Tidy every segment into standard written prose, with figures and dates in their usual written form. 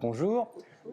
Bonjour.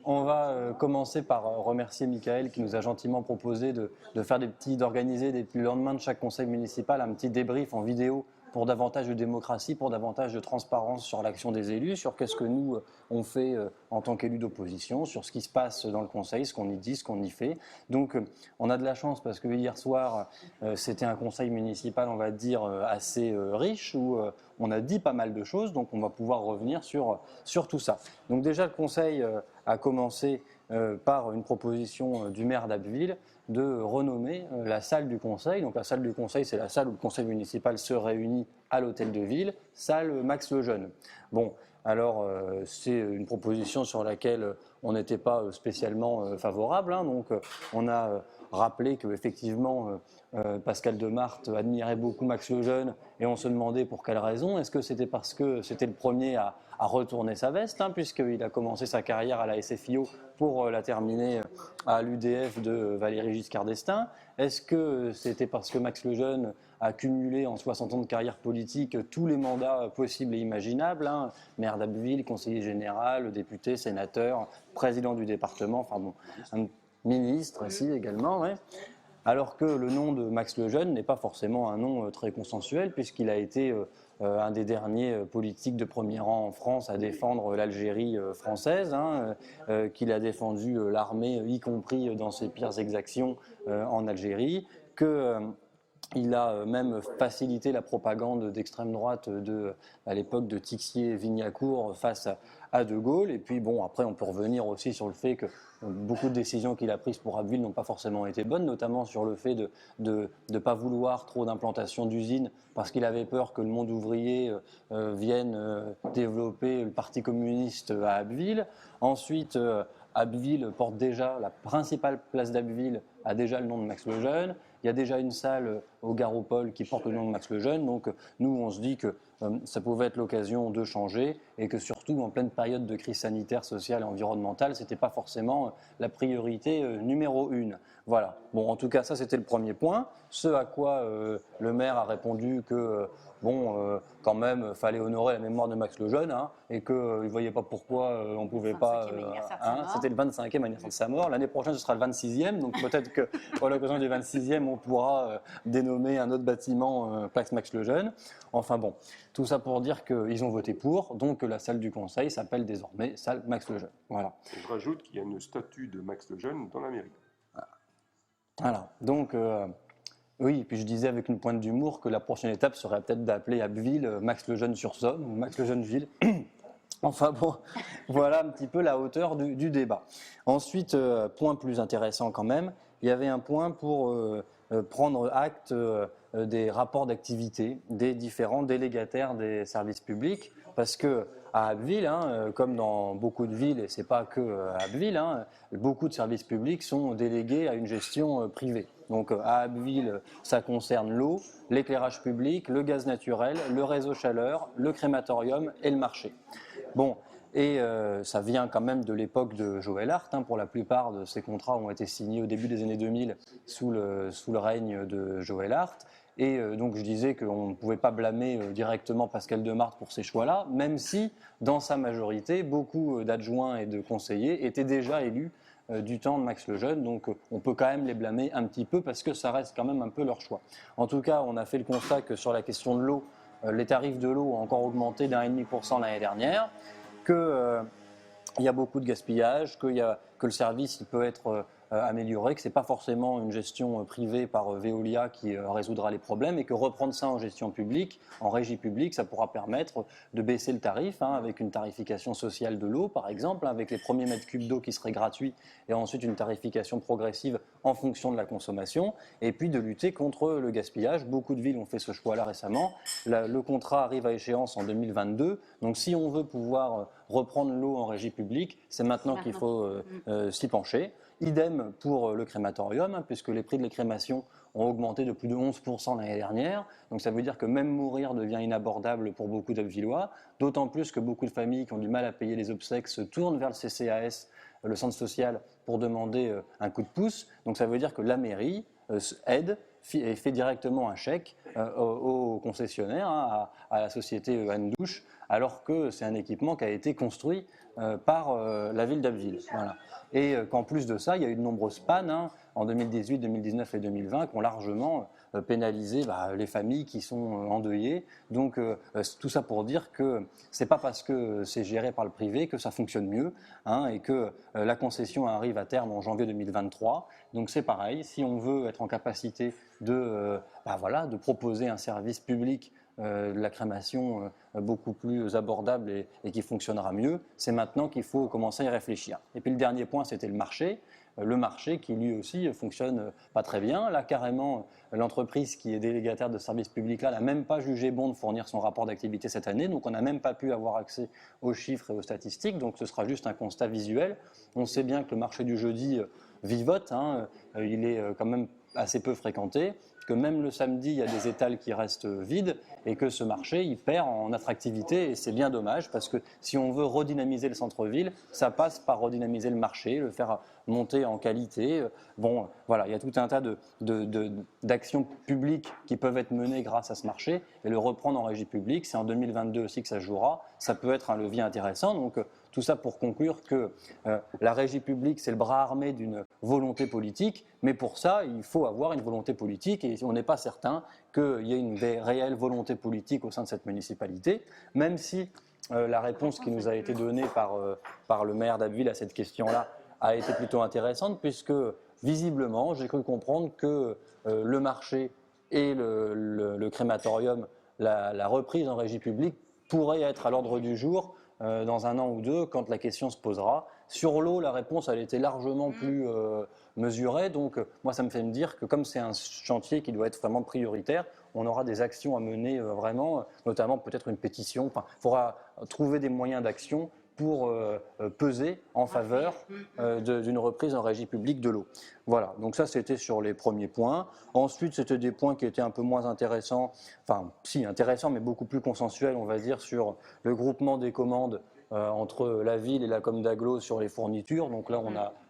On va commencer par remercier Michael qui nous a gentiment proposé d'organiser le lendemain de chaque conseil municipal un petit débrief en vidéo pour davantage de démocratie, pour davantage de transparence sur l'action des élus, sur qu'est-ce que nous on fait en tant qu'élus d'opposition, sur ce qui se passe dans le conseil, ce qu'on y dit, ce qu'on y fait. Donc on a de la chance parce que hier soir c'était un conseil municipal, on va dire, assez riche où on a dit pas mal de choses, donc on va pouvoir revenir sur tout ça. Donc déjà le conseil a commencé par une proposition du maire d'Abbeville de renommer la salle du conseil. Donc la salle du conseil, c'est la salle où le conseil municipal se réunit à l'hôtel de ville, salle Max Lejeune. Bon, alors c'est une proposition sur laquelle on n'était pas spécialement favorable, hein, donc on a rappelé qu'effectivement Pascal Demarthe admirait beaucoup Max Lejeune et on se demandait pour quelle raison. Est-ce que c'était parce que c'était le premier à retourner sa veste, hein, puisqu'il a commencé sa carrière à la SFIO pour la terminer à l'UDF de Valéry Giscard d'Estaing? Est-ce que c'était parce que Max Lejeune a cumulé en 60 ans de carrière politique tous les mandats possibles et imaginables, hein, maire d'Abbeville, conseiller général, député, sénateur, président du département, enfin bon, un ministre ici également, ouais. Alors que le nom de Max Lejeune n'est pas forcément un nom très consensuel, puisqu'il a été un des derniers politiques de premier rang en France à défendre l'Algérie française, hein, qu'il a défendu l'armée, y compris dans ses pires exactions en Algérie, il a même facilité la propagande d'extrême droite à l'époque de Tixier-Vignacourt face à De Gaulle. Et puis bon, après on peut revenir aussi sur le fait que beaucoup de décisions qu'il a prises pour Abbeville n'ont pas forcément été bonnes, notamment sur le fait de ne pas vouloir trop d'implantation d'usines parce qu'il avait peur que le monde ouvrier vienne développer le Parti communiste à Abbeville. Ensuite, Abbeville porte déjà, la principale place d'Abbeville a déjà le nom de Max Lejeune. Il y a déjà une salle au Garopol qui porte le nom de Max Lejeune. Donc nous, on se dit que ça pouvait être l'occasion de changer et que surtout en pleine période de crise sanitaire, sociale et environnementale, ce n'était pas forcément la priorité numéro 1. Voilà. Bon, en tout cas, ça c'était le premier point. Ce à quoi le maire a répondu que quand même, fallait honorer la mémoire de Max Lejeune, hein, et qu'il ne voyait pas pourquoi on ne pouvait pas. C'était le 25e anniversaire de sa mort. L'année prochaine, ce sera le 26e. Donc peut-être qu'à l'occasion du 26e, on pourra dénommer un autre bâtiment Place Max Lejeune. Enfin bon, tout ça pour dire qu'ils ont voté pour. Donc la salle du conseil s'appelle désormais salle Max Lejeune. Voilà. Et je rajoute qu'il y a une statue de Max Lejeune dans la mairie. Voilà. Donc. Oui, puis je disais avec une pointe d'humour que la prochaine étape serait peut-être d'appeler Abbeville Max Lejeune-sur-Somme ou Max Lejeune-Ville. Enfin bon, voilà un petit peu la hauteur du débat. Ensuite, point plus intéressant quand même, il y avait un point pour prendre acte des rapports d'activité des différents délégataires des services publics, parce que à Abbeville, hein, comme dans beaucoup de villes, et c'est pas que à Abbeville, hein, beaucoup de services publics sont délégués à une gestion privée. Donc à Abbeville, ça concerne l'eau, l'éclairage public, le gaz naturel, le réseau chaleur, le crématorium et le marché. Bon, et ça vient quand même de l'époque de Joël Hart, hein, pour la plupart de ces contrats ont été signés au début des années 2000 sous le règne de Joël Hart. Et donc je disais qu'on ne pouvait pas blâmer directement Pascal Demarthe pour ces choix-là, même si dans sa majorité, beaucoup d'adjoints et de conseillers étaient déjà élus du temps de Max Lejeune, donc on peut quand même les blâmer un petit peu parce que ça reste quand même un peu leur choix. En tout cas, on a fait le constat que sur la question de l'eau, les tarifs de l'eau ont encore augmenté d'1,5% l'année dernière, qu'il y a beaucoup de gaspillage, que le service il peut être amélioré, que ce n'est pas forcément une gestion privée par Veolia qui résoudra les problèmes et que reprendre ça en gestion publique, en régie publique, ça pourra permettre de baisser le tarif, hein, avec une tarification sociale de l'eau par exemple, hein, avec les premiers mètres cubes d'eau qui seraient gratuits et ensuite une tarification progressive en fonction de la consommation et puis de lutter contre le gaspillage. Beaucoup de villes ont fait ce choix-là récemment. Le contrat arrive à échéance en 2022, donc si on veut pouvoir reprendre l'eau en régie publique, c'est maintenant qu'il faut s'y pencher. Idem pour le crématorium, hein, puisque les prix de la crémation ont augmenté de plus de 11% l'année dernière. Donc ça veut dire que même mourir devient inabordable pour beaucoup d'Abbvillois, d'autant plus que beaucoup de familles qui ont du mal à payer les obsèques se tournent vers le CCAS, le centre social, pour demander un coup de pouce. Donc ça veut dire que la mairie aide et fait directement un chèque au concessionnaire, hein, à la société Anne Douche, alors que c'est un équipement qui a été construit par la ville d'Abbeville. Voilà. Et qu'en plus de ça, il y a eu de nombreuses pannes en 2018, 2019 et 2020 qui ont largement pénalisé les familles qui sont endeuillées. Donc tout ça pour dire que c'est pas parce que c'est géré par le privé que ça fonctionne mieux et que la concession arrive à terme en janvier 2023. Donc c'est pareil, si on veut être en capacité de proposer un service public de la crémation beaucoup plus abordable et qui fonctionnera mieux, c'est maintenant qu'il faut commencer à y réfléchir. Et puis le dernier point, c'était le marché. Le marché qui lui aussi fonctionne pas très bien. Là, carrément, l'entreprise qui est délégataire de service public là n'a même pas jugé bon de fournir son rapport d'activité cette année, donc on n'a même pas pu avoir accès aux chiffres et aux statistiques, donc ce sera juste un constat visuel. On sait bien que le marché du jeudi vivote, il est quand même assez peu fréquenté, que même le samedi, il y a des étals qui restent vides et que ce marché, il perd en attractivité et c'est bien dommage parce que si on veut redynamiser le centre-ville, ça passe par redynamiser le marché, le faire monter en qualité. Bon, voilà, il y a tout un tas d'actions publiques qui peuvent être menées grâce à ce marché et le reprendre en régie publique, c'est en 2022 aussi que ça se jouera. Ça peut être un levier intéressant. Donc, tout ça pour conclure que la régie publique, c'est le bras armé d'une volonté politique, mais pour ça, il faut avoir une volonté politique et on n'est pas certain qu'il y ait une réelle volonté politique au sein de cette municipalité, même si la réponse qui nous a été donnée par le maire d'Abbeville à cette question-là a été plutôt intéressante, puisque visiblement, j'ai cru comprendre que le marché et le crématorium, la reprise en régie publique, pourrait être à l'ordre du jour dans un an ou deux, quand la question se posera. Sur l'eau, la réponse elle était largement plus mesurée, donc moi ça me fait me dire que comme c'est un chantier qui doit être vraiment prioritaire, on aura des actions à mener vraiment, notamment peut-être une pétition, il faudra trouver des moyens d'action pour peser en faveur d'une reprise en régie publique de l'eau. Voilà, donc ça c'était sur les premiers points. Ensuite c'était des points qui étaient un peu moins intéressants, enfin si intéressants mais beaucoup plus consensuels on va dire sur le groupement des commandes entre la ville et la com d'agglo sur les fournitures. Donc là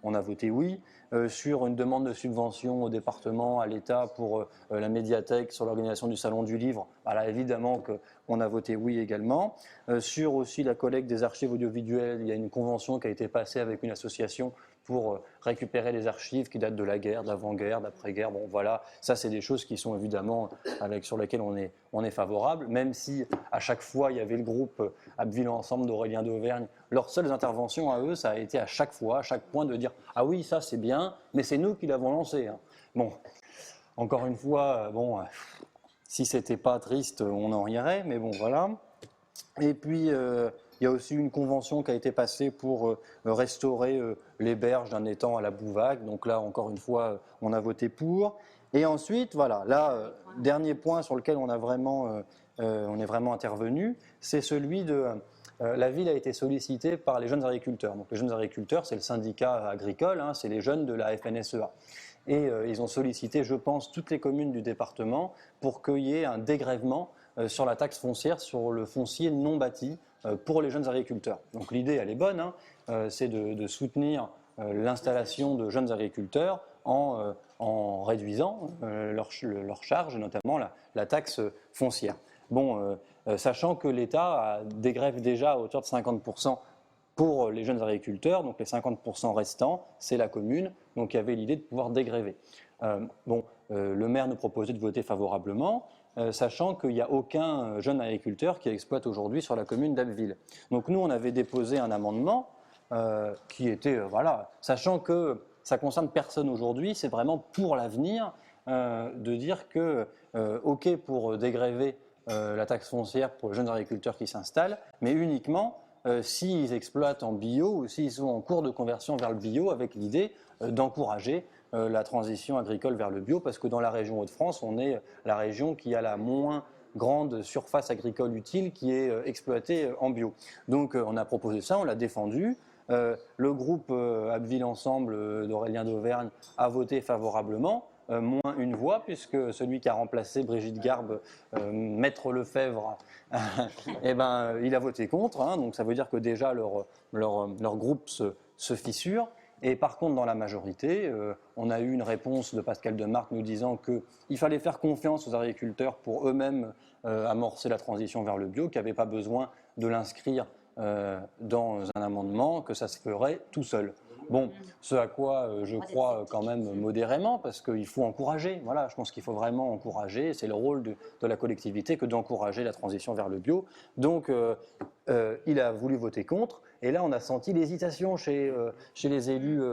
on a voté oui. Sur une demande de subvention au département, à l'État pour la médiathèque, sur l'organisation du salon du livre, là évidemment qu'on a voté oui également. Sur aussi la collecte des archives audiovisuelles, il y a une convention qui a été passée avec une association pour récupérer les archives qui datent de la guerre, de l'avant-guerre, d'après-guerre. Bon voilà, ça c'est des choses qui sont évidemment sur lesquelles on est favorable, même si à chaque fois il y avait le groupe Abbeville Ensemble d'Aurélien d'Auvergne. Leurs seules interventions à eux, ça a été à chaque fois, à chaque point de dire « Ah oui, ça c'est bien, mais c'est nous qui l'avons lancé. » Bon, encore une fois, si c'était pas triste, on en rirait, mais bon voilà. Et puis, il y a aussi une convention qui a été passée pour restaurer les berges d'un étang à la Bouvac. Donc là, encore une fois, on a voté pour. Et ensuite, voilà, là, dernier point sur lequel on est vraiment intervenu, c'est celui de... la ville a été sollicitée par les jeunes agriculteurs. Donc les jeunes agriculteurs, c'est le syndicat agricole, c'est les jeunes de la FNSEA. Et ils ont sollicité, je pense, toutes les communes du département pour qu'il y ait un dégrèvement sur la taxe foncière sur le foncier non bâti pour les jeunes agriculteurs. Donc l'idée, elle est bonne, c'est de soutenir l'installation de jeunes agriculteurs en réduisant leurs charges, notamment la taxe foncière. Bon, sachant que l'État dégrève déjà à hauteur de 50% pour les jeunes agriculteurs, donc les 50% restants, c'est la commune, donc il y avait l'idée de pouvoir dégréver. Le maire nous proposait de voter favorablement, sachant qu'il n'y a aucun jeune agriculteur qui exploite aujourd'hui sur la commune d'Abbeville. Donc nous, on avait déposé un amendement qui était, sachant que ça ne concerne personne aujourd'hui, c'est vraiment pour l'avenir de dire que, OK pour dégréver la taxe foncière pour les jeunes agriculteurs qui s'installent, mais uniquement s'ils exploitent en bio ou s'ils sont en cours de conversion vers le bio, avec l'idée d'encourager la transition agricole vers le bio, parce que dans la région Hauts-de-France, on est la région qui a la moins grande surface agricole utile qui est exploitée en bio. Donc on a proposé ça, on l'a défendu. Le groupe Abbeville Ensemble d'Aurélien d'Auvergne a voté favorablement, moins une voix, puisque celui qui a remplacé Brigitte Garbe, Maître Lefebvre, il a voté contre, donc ça veut dire que déjà leur groupe se fissure. Et par contre, dans la majorité, on a eu une réponse de Pascal Demarque nous disant qu'il fallait faire confiance aux agriculteurs pour eux-mêmes amorcer la transition vers le bio, qu'il n'y avait pas besoin de l'inscrire dans un amendement, que ça se ferait tout seul. Bon, ce à quoi je crois quand même modérément, parce qu'il faut encourager. Voilà, je pense qu'il faut vraiment encourager. C'est le rôle de la collectivité que d'encourager la transition vers le bio. Donc, il a voulu voter contre. Et là, on a senti l'hésitation chez les élus.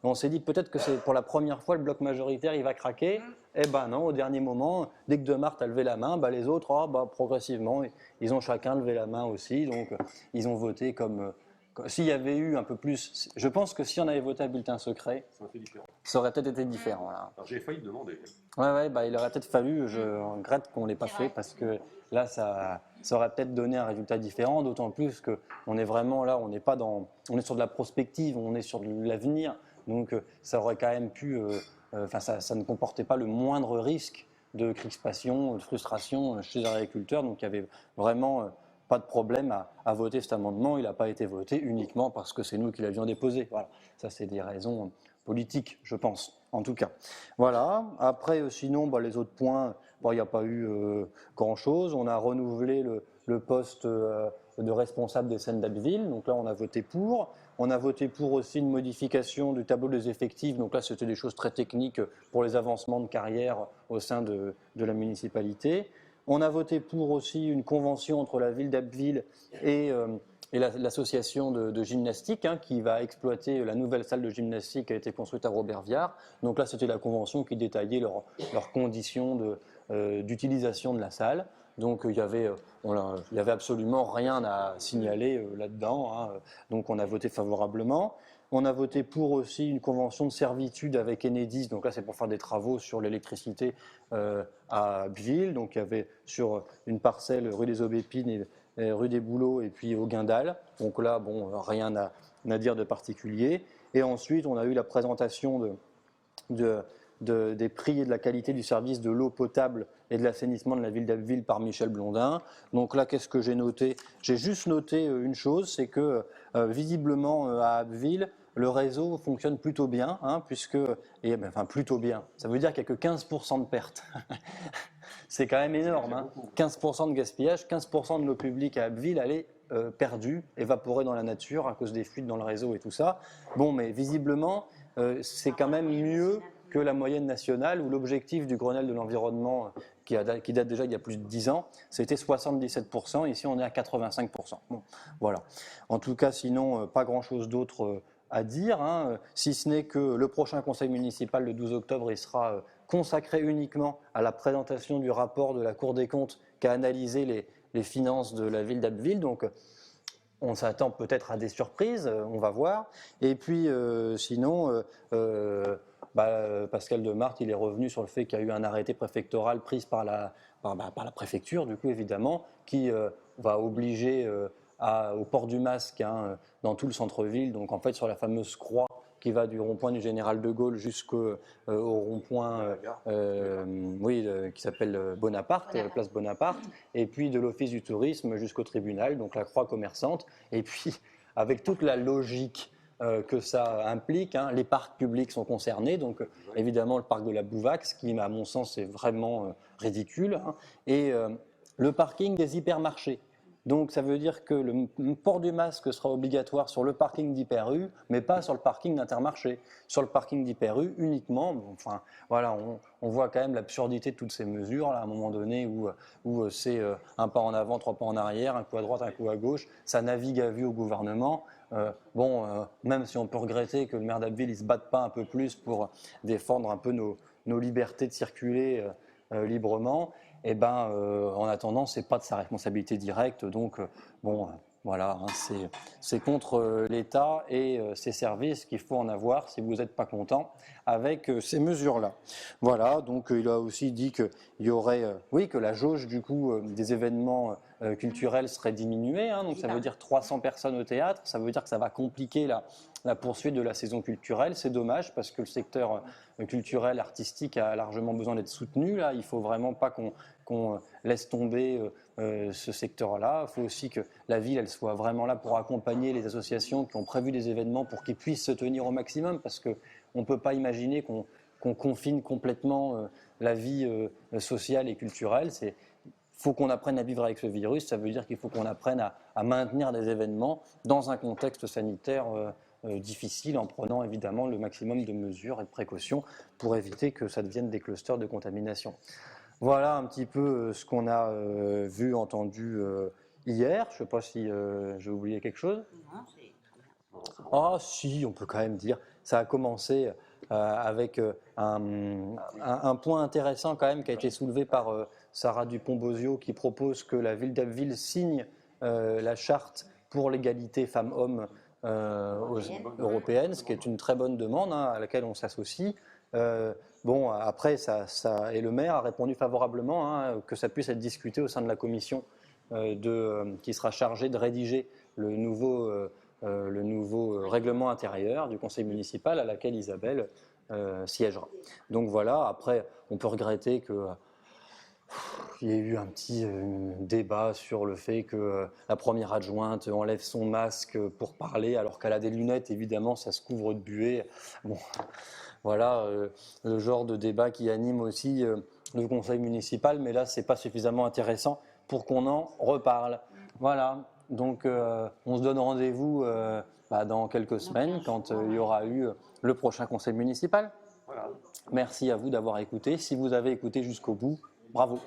On s'est dit peut-être que c'est pour la première fois le bloc majoritaire, il va craquer. Eh ben non, au dernier moment, dès que De Marthe a levé la main, les autres, progressivement, ils ont chacun levé la main aussi. Donc, ils ont voté comme s'il y avait eu un peu plus. Je pense que si on avait voté à bulletin secret, ça aurait peut-être été différent. Voilà. Alors j'ai failli demander. Ouais, il aurait peut-être fallu, je regrette qu'on ne l'ait pas fait, parce que là, ça aurait peut-être donné un résultat différent, d'autant plus qu'on est vraiment là, on est sur de la prospective, on est sur de l'avenir, donc ça aurait quand même pu, ça ne comportait pas le moindre risque de crispation, de frustration chez les agriculteurs, donc il y avait vraiment pas de problème à voter cet amendement. Il n'a pas été voté uniquement parce que c'est nous qui l'avions déposé. Voilà, ça c'est des raisons politiques, je pense, en tout cas. Voilà, après sinon, les autres points, il n'y a pas eu grand-chose. On a renouvelé le poste de responsable des scènes d'Abbeville, donc là on a voté pour. On a voté pour aussi une modification du tableau des effectifs, donc là c'était des choses très techniques pour les avancements de carrière au sein de la municipalité. On a voté pour aussi une convention entre la ville d'Abbeville et l'association de gymnastique qui va exploiter la nouvelle salle de gymnastique qui a été construite à Roberviard. Donc là, c'était la convention qui détaillait leurs conditions d'utilisation de la salle. Donc il y avait absolument rien à signaler là-dedans. Donc on a voté favorablement. On a voté pour aussi une convention de servitude avec Enedis, donc là c'est pour faire des travaux sur l'électricité à Abbeville. Donc il y avait sur une parcelle rue des Aubépines et rue des Bouleaux et puis au Guindal. Donc là, rien à dire de particulier. Et ensuite, on a eu la présentation des prix et de la qualité du service de l'eau potable et de l'assainissement de la ville d'Abbeville par Michel Blondin. Donc là, qu'est-ce que j'ai noté? J'ai juste noté une chose, c'est que visiblement à Abbeville, le réseau fonctionne plutôt bien, plutôt bien. Ça veut dire qu'il n'y a que 15% de pertes. C'est quand même énorme. 15% de gaspillage, 15% de l'eau publique à Abbeville, elle est perdue, évaporée dans la nature à cause des fuites dans le réseau et tout ça. Mais visiblement, c'est quand même mieux que la moyenne nationale, où l'objectif du Grenelle de l'environnement, qui date déjà il y a plus de 10 ans, c'était 77%. Ici, on est à 85%. Voilà. En tout cas, sinon, pas grand-chose d'autre à dire, si ce n'est que le prochain conseil municipal, le 12 octobre, il sera consacré uniquement à la présentation du rapport de la Cour des comptes qui a analysé les finances de la ville d'Abbeville. Donc, on s'attend peut-être à des surprises, on va voir. Et puis, sinon, Pascal De Marthe, il est revenu sur le fait qu'il y a eu un arrêté préfectoral pris par la préfecture, du coup, évidemment, qui va obliger au port du masque dans tout le centre-ville. Donc, en fait, sur la fameuse croix qui va du rond-point du Général de Gaulle jusqu'au rond-point qui s'appelle Bonaparte, place Bonaparte, et puis de l'Office du tourisme jusqu'au tribunal, donc la croix commerçante, et puis avec toute la logique que ça implique, les parcs publics sont concernés, donc évidemment le parc de la Bouvax, qui à mon sens est vraiment ridicule, et le parking des hypermarchés. Donc ça veut dire que le port du masque sera obligatoire sur le parking d'Hyper-U, mais pas sur le parking d'Intermarché. Sur le parking d'Hyper-U uniquement, on voit quand même l'absurdité de toutes ces mesures, là, à un moment donné où c'est un pas en avant, trois pas en arrière, un coup à droite, un coup à gauche, ça navigue à vue au gouvernement. Même si on peut regretter que le maire d'Abbeville ne se batte pas un peu plus pour défendre un peu nos libertés de circuler librement, en attendant, ce n'est pas de sa responsabilité directe. Donc, c'est contre l'État et ses services qu'il faut en avoir si vous n'êtes pas content avec ces mesures-là. Voilà, donc il a aussi dit qu'il y aurait, que la jauge du coup des événements culturels serait diminuée. Donc ça veut dire 300 personnes au théâtre, ça veut dire que ça va compliquer la poursuite de la saison culturelle. C'est dommage parce que le secteur culturel, artistique a largement besoin d'être soutenu. Là, il ne faut vraiment pas qu'on laisse tomber ce secteur-là. Il faut aussi que la ville elle soit vraiment là pour accompagner les associations qui ont prévu des événements pour qu'ils puissent se tenir au maximum, parce qu'on ne peut pas imaginer qu'on confine complètement la vie sociale et culturelle. faut qu'on apprenne à vivre avec ce virus, ça veut dire qu'il faut qu'on apprenne à maintenir des événements dans un contexte sanitaire difficile, en prenant évidemment le maximum de mesures et de précautions pour éviter que ça devienne des clusters de contamination. Voilà un petit peu ce qu'on a vu, entendu hier. Je ne sais pas si j'ai oublié quelque chose. Non, c'est très bien. Ah si, on peut quand même dire. Ça a commencé avec un point intéressant quand même qui a été soulevé par Sarah Dupont-Bosio, qui propose que la ville d'Abbeville signe la charte pour l'égalité femmes-hommes européenne, ce qui est une très bonne demande à laquelle on s'associe. Bon, après, et le maire a répondu favorablement que ça puisse être discuté au sein de la commission qui sera chargée de rédiger le nouveau règlement intérieur du conseil municipal à laquelle Isabelle siégera. Donc voilà, après, on peut regretter qu'il y ait eu un petit débat sur le fait que la première adjointe enlève son masque pour parler alors qu'elle a des lunettes, évidemment, ça se couvre de buée. Bon, voilà le genre de débat qui anime aussi le conseil municipal, mais là, ce n'est pas suffisamment intéressant pour qu'on en reparle. Voilà. Donc, on se donne rendez-vous dans quelques semaines quand il y aura eu le prochain conseil municipal. Voilà. Merci à vous d'avoir écouté. Si vous avez écouté jusqu'au bout, bravo.